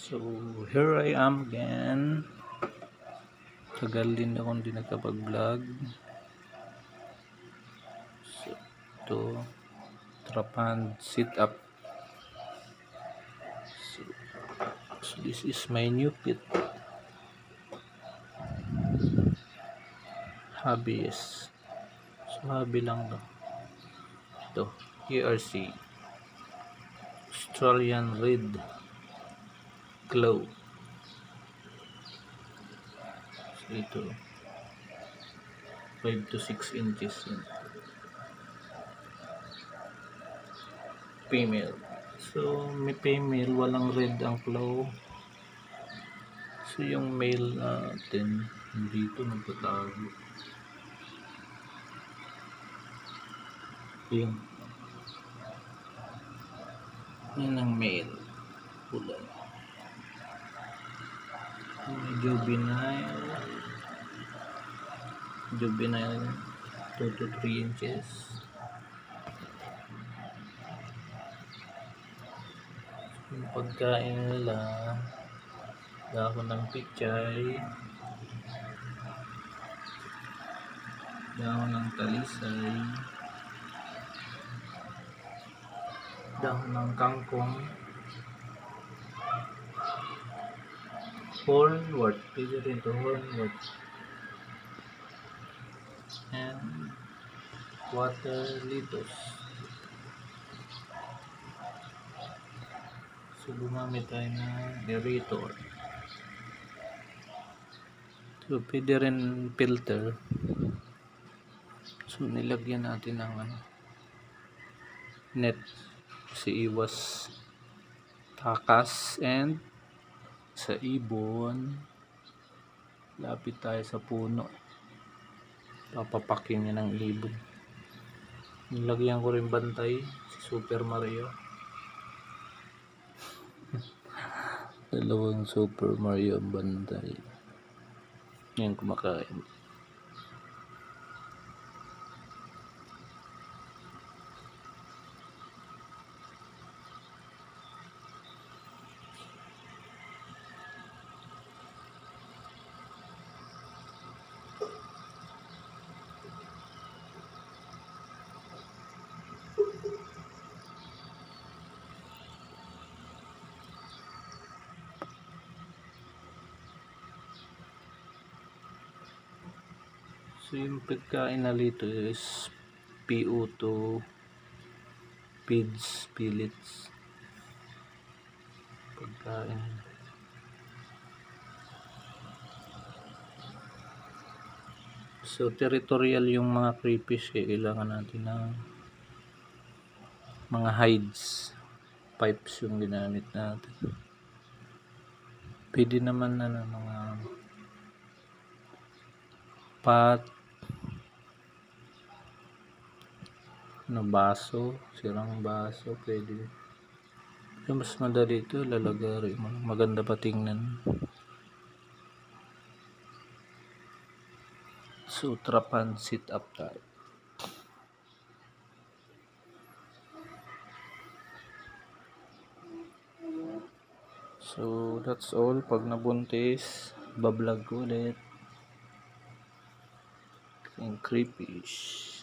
So, here I am again. Tagal din akong di nakapag-vlog. So, ito, trapan sit-up. So, this is my new pit. Hobbies. So, hobby lang daw. Ito, ERC. Australian Red Claw. So, ito, 5 to 6 inches yun. Female. So, may female, walang red ang claw. So, yung male natin, dito nagtatago. Yun. Yan ang male. Pula. Juvenile. Juvenile 2 to 3 inches. Yung pagkain nila, dahon ng pichay, dahon ng talisay, dahon ng kangkong, hornwort, pwede rin ito hornwort, and water lettuce. So gumamit tayo ng aerator. So pwede rin filter. So nilagyan natin ng net si iwas takas, and sa ibon lapit tayo sa puno, papapakin niya ng ibon. Nilagyan ko rin bantay si Super Mario. Dalawang Super Mario ang bantay. Yan kumakain. So yung pagkain na dito is PO2 feeds, pellets. Pagkain. So territorial yung mga creepies, kaya kailangan natin ng mga hides, pipes yung ginamit natin. Pwede naman na mga pot, baso, sirang baso, pwede. Pero mas madali ito, lalagari mo, maganda pa tingnan. So trapan sit up tayo. So that's all. Pag nabuntis, bablog ko ulit. Yung creepish.